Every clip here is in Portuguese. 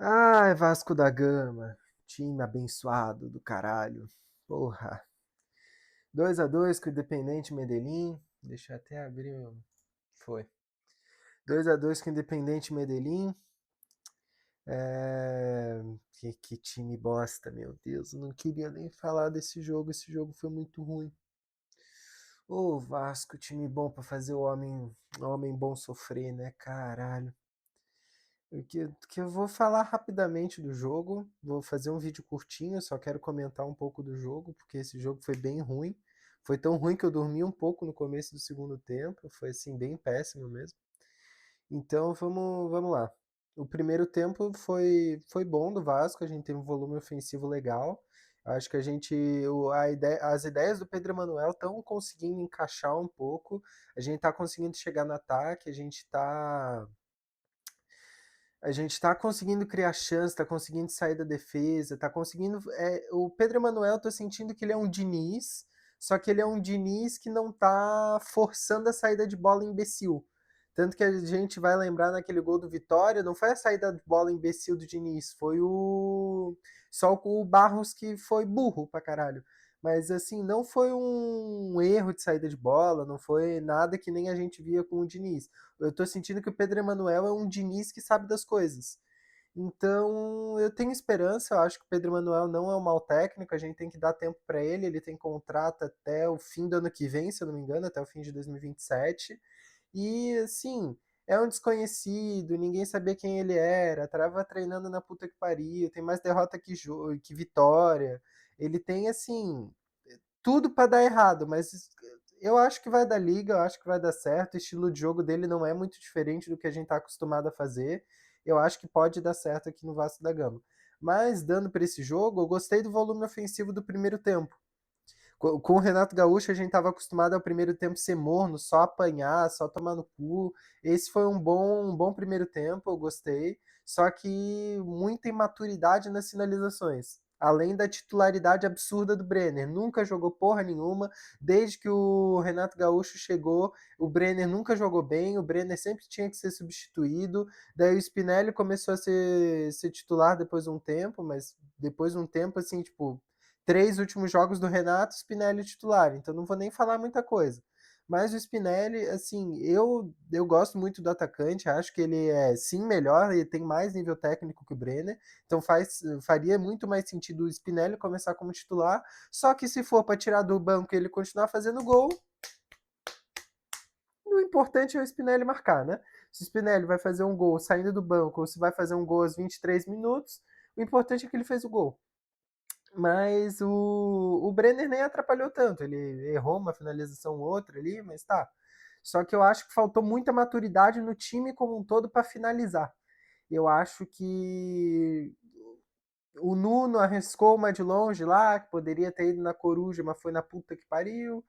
Ai, Vasco da Gama. Time abençoado do caralho. Porra. 2-2 com o Independente Medellín. Deixa eu até abrir o. Foi. 2-2 com o Independente Medellín. Que time bosta, meu Deus. Eu não queria nem falar desse jogo. Esse jogo foi muito ruim. Ô, Vasco, time bom pra fazer o homem bom sofrer, né? Caralho. Que eu vou falar rapidamente do jogo, vou fazer um vídeo curtinho, só quero comentar um pouco do jogo, porque esse jogo foi bem ruim. Foi tão ruim que eu dormi um pouco no começo do segundo tempo, foi assim, bem péssimo mesmo. Então vamos lá. O primeiro tempo foi bom do Vasco, a gente teve um volume ofensivo legal. Acho que as ideias do Pedro Emanuel estão conseguindo encaixar um pouco. A gente está conseguindo chegar no ataque, a gente tá conseguindo criar chance, tá conseguindo sair da defesa, tá conseguindo. O Pedro Emanuel, tô sentindo que ele é um Diniz, só que ele é um Diniz que não tá forçando a saída de bola imbecil. Tanto que a gente vai lembrar naquele gol do Vitória, não foi a saída de bola imbecil do Diniz, foi o. Só o Barros que foi burro pra caralho. Mas assim, não foi um erro de saída de bola, não foi nada que nem a gente via com o Diniz. Eu tô sentindo que o Pedro Emanuel é um Diniz que sabe das coisas. Então, eu tenho esperança, eu acho que o Pedro Emanuel não é um mau técnico, a gente tem que dar tempo para ele tem contrato até o fim do ano que vem, se eu não me engano, até o fim de 2027. E, assim, é um desconhecido, ninguém sabia quem ele era, tava treinando na puta que pariu, tem mais derrota que vitória. Ele tem, assim, tudo para dar errado, mas eu acho que vai dar liga, eu acho que vai dar certo. O estilo de jogo dele não é muito diferente do que a gente está acostumado a fazer. Eu acho que pode dar certo aqui no Vasco da Gama. Mas, dando para esse jogo, eu gostei do volume ofensivo do primeiro tempo. Com o Renato Gaúcho, a gente estava acostumado ao primeiro tempo ser morno, só apanhar, só tomar no cu. Esse foi um bom primeiro tempo, eu gostei. Só que muita imaturidade nas finalizações. Além da titularidade absurda do Brenner. Nunca jogou porra nenhuma. Desde que o Renato Gaúcho chegou, o Brenner nunca jogou bem. O Brenner sempre tinha que ser substituído. Daí o Spinelli começou a ser titular depois de um tempo, mas depois de um tempo, assim, tipo, 3 últimos jogos do Renato, Spinelli titular, então não vou nem falar muita coisa. Mas o Spinelli, assim, eu gosto muito do atacante, acho que ele é sim melhor, ele tem mais nível técnico que o Brenner, então faria muito mais sentido o Spinelli começar como titular, só que se for para tirar do banco e ele continuar fazendo gol, o importante é o Spinelli marcar, né? Se o Spinelli vai fazer um gol saindo do banco ou se vai fazer um gol aos 23 minutos, o importante é que ele fez o gol. Mas o Brenner nem atrapalhou tanto. Ele errou uma finalização ou outra ali, mas tá. Só que eu acho que faltou muita maturidade no time como um todo para finalizar. Eu acho que o Nuno arriscou uma de longe lá, que poderia ter ido na coruja, mas foi na puta que pariu.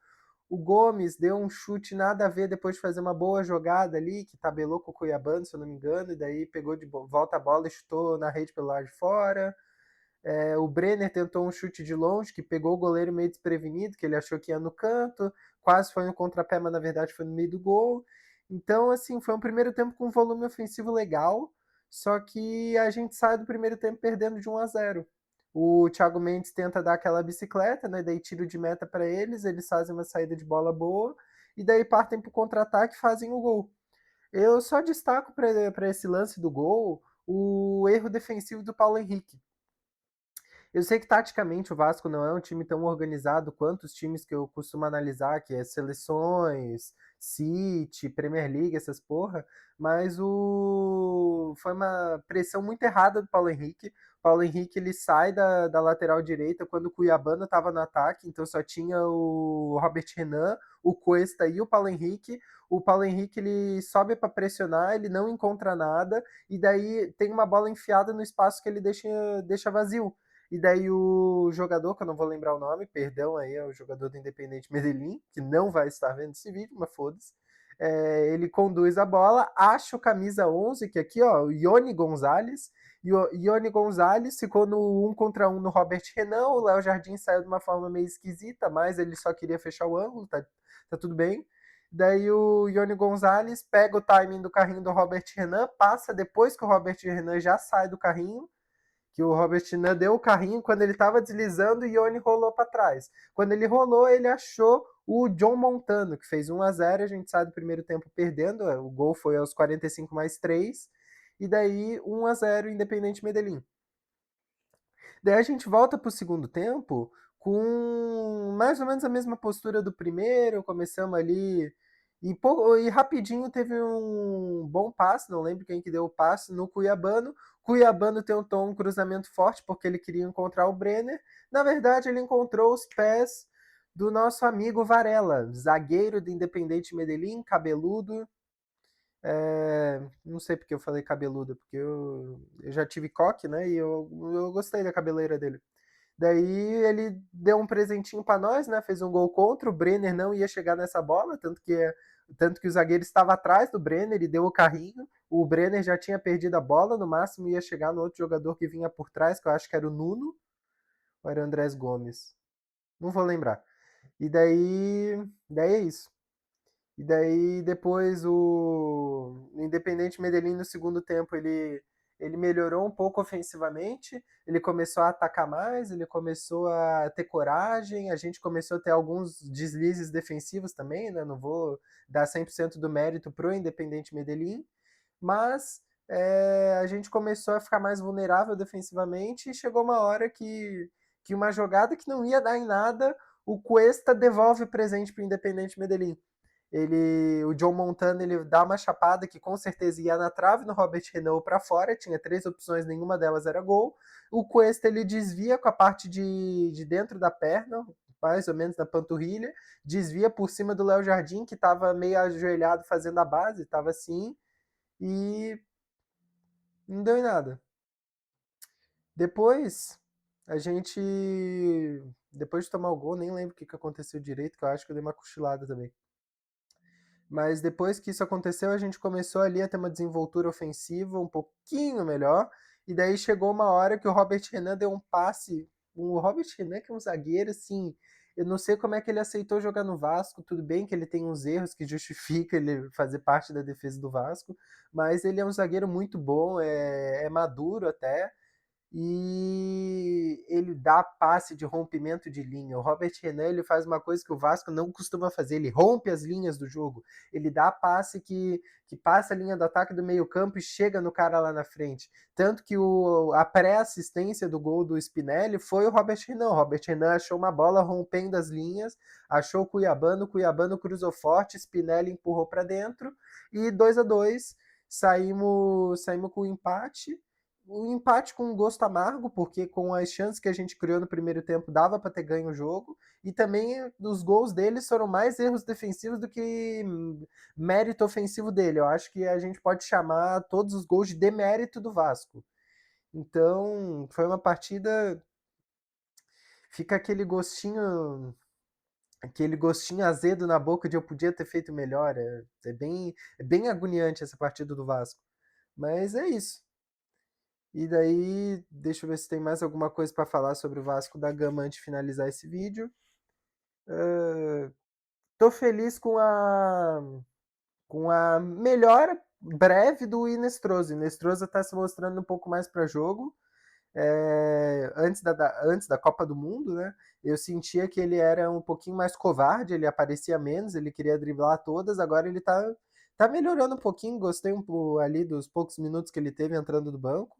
O Gomes deu um chute nada a ver depois de fazer uma boa jogada ali, que tabelou com o Cuiabano, se eu não me engano, e daí pegou de volta a bola e chutou na rede pelo lado de fora. O Brenner tentou um chute de longe, que pegou o goleiro meio desprevenido, que ele achou que ia no canto, quase foi no contrapé, mas na verdade foi no meio do gol. Então, assim, foi um primeiro tempo com um volume ofensivo legal, só que a gente sai do primeiro tempo perdendo de 1-0. O Thiago Mendes tenta dar aquela bicicleta, né? Daí tiro de meta para eles fazem uma saída de bola boa, e daí partem para o contra-ataque e fazem o gol. Eu só destaco para esse lance do gol o erro defensivo do Paulo Henrique. Eu sei que taticamente o Vasco não é um time tão organizado quanto os times que eu costumo analisar, que é seleções, City, Premier League, essas porra, mas foi uma pressão muito errada do Paulo Henrique. O Paulo Henrique ele sai da lateral direita quando o Cuiabano estava no ataque, então só tinha o Robert Renan, o Cuesta e o Paulo Henrique. O Paulo Henrique ele sobe para pressionar, ele não encontra nada, e daí tem uma bola enfiada no espaço que ele deixa vazio. E daí o jogador, que eu não vou lembrar o nome, perdão aí, é o jogador do Independente Medellín, que não vai estar vendo esse vídeo, mas foda-se. Ele conduz a bola, acha o camisa 11, que aqui, ó, o Ione Gonzalez. E o Ione Gonzalez ficou no 1 contra 1 no Robert Renan. O Léo Jardim saiu de uma forma meio esquisita, mas ele só queria fechar o ângulo, tá tudo bem. Daí o Ione Gonzalez pega o timing do carrinho do Robert Renan, passa depois que o Robert Renan já sai do carrinho, que o Robert Renan deu o carrinho, quando ele estava deslizando, o Ione rolou para trás. Quando ele rolou, ele achou o John Montano, que fez 1-0, a gente sai do primeiro tempo perdendo, o gol foi aos 45 mais 3, e daí 1-0 Independente Medellín. Daí a gente volta pro segundo tempo com mais ou menos a mesma postura do primeiro, começamos ali e rapidinho teve um bom passe, não lembro quem que deu o passe, no Cuiabano. Cuiabano tentou um cruzamento forte porque ele queria encontrar o Brenner. Na verdade, ele encontrou os pés do nosso amigo Varela, zagueiro do Independente Medellín, cabeludo. Não sei porque eu falei cabeludo, porque eu já tive coque, né? E eu gostei da cabeleira dele. Daí ele deu um presentinho para nós, né? Fez um gol contra, o Brenner não ia chegar nessa bola, tanto que o zagueiro estava atrás do Brenner e deu o carrinho. O Brenner já tinha perdido a bola, no máximo ia chegar no outro jogador que vinha por trás, que eu acho que era o Nuno, ou era o Andrés Gomes. Não vou lembrar. E daí é isso. E daí depois o Independente Medellín no segundo tempo ele melhorou um pouco ofensivamente, ele começou a atacar mais, ele começou a ter coragem, a gente começou a ter alguns deslizes defensivos também, né? Não vou dar 100% do mérito pro Independente Medellín, mas a gente começou a ficar mais vulnerável defensivamente e chegou uma hora que uma jogada que não ia dar em nada, o Cuesta devolve presente para o Independente Medellín. O John Montana ele dá uma chapada que com certeza ia na trave no Robert Renault para fora, tinha 3 opções, nenhuma delas era gol. O Cuesta ele desvia com a parte de dentro da perna, mais ou menos na panturrilha, desvia por cima do Léo Jardim, que estava meio ajoelhado fazendo a base, estava assim, e não deu em nada. Depois, a gente. Depois de tomar o gol, nem lembro o que aconteceu direito, que eu acho que eu dei uma cochilada também. Mas depois que isso aconteceu, a gente começou ali a ter uma desenvoltura ofensiva um pouquinho melhor. E daí chegou uma hora que o Robert Renan deu um passe. O Robert Renan, que é um zagueiro, assim. Eu não sei como é que ele aceitou jogar no Vasco. Tudo bem que ele tem uns erros que justifica ele fazer parte da defesa do Vasco. Mas ele é um zagueiro muito bom, é maduro até e ele dá passe de rompimento de linha. O Robert Renan ele faz uma coisa que o Vasco não costuma fazer, ele rompe as linhas do jogo. Ele dá passe que passa a linha do ataque do meio campo e chega no cara lá na frente. Tanto que a pré-assistência do gol do Spinelli foi o Robert Renan. O Robert Renan achou uma bola rompendo as linhas, achou o Cuiabano cruzou forte, Spinelli empurrou para dentro e 2-2 saímos com o empate, um empate com um gosto amargo, porque com as chances que a gente criou no primeiro tempo dava para ter ganho o jogo, e também os gols deles foram mais erros defensivos do que mérito ofensivo dele. Eu acho que a gente pode chamar todos os gols de demérito do Vasco. Então, foi uma partida. Fica aquele gostinho azedo na boca de eu podia ter feito melhor. É bem agoniante essa partida do Vasco. Mas é isso. E daí, deixa eu ver se tem mais alguma coisa para falar sobre o Vasco da Gama antes de finalizar esse vídeo. Tô feliz com a melhora breve do Inestrosa. O Inestrosa está se mostrando um pouco mais para jogo. Antes da Copa do Mundo, né? Eu sentia que ele era um pouquinho mais covarde, ele aparecia menos, ele queria driblar todas. Agora ele tá melhorando um pouquinho. Gostei ali dos poucos minutos que ele teve entrando do banco.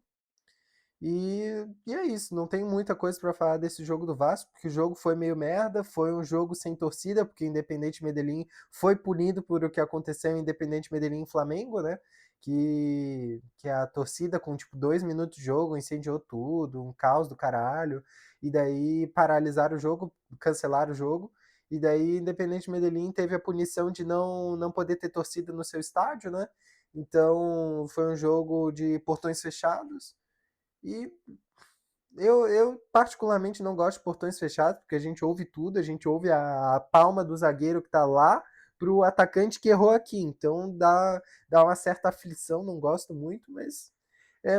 E é isso, não tem muita coisa para falar desse jogo do Vasco, porque o jogo foi meio merda, foi um jogo sem torcida, porque o Independente Medellín foi punido por o que aconteceu em Independente Medellín e Flamengo, né? Que a torcida, com tipo 2 minutos de jogo, incendiou tudo, um caos do caralho, e daí paralisaram o jogo, cancelaram o jogo, e daí Independente Medellín teve a punição de não poder ter torcida no seu estádio, né? Então foi um jogo de portões fechados. E eu particularmente não gosto de portões fechados, porque a gente ouve tudo, a gente ouve a palma do zagueiro que tá lá pro atacante que errou aqui. Então dá uma certa aflição, não gosto muito, mas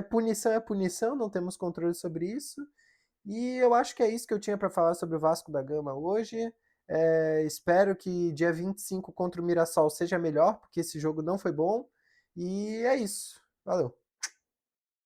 punição é punição, não temos controle sobre isso. E eu acho que é isso que eu tinha para falar sobre o Vasco da Gama hoje. Espero que dia 25 contra o Mirassol seja melhor, porque esse jogo não foi bom. E é isso. Valeu.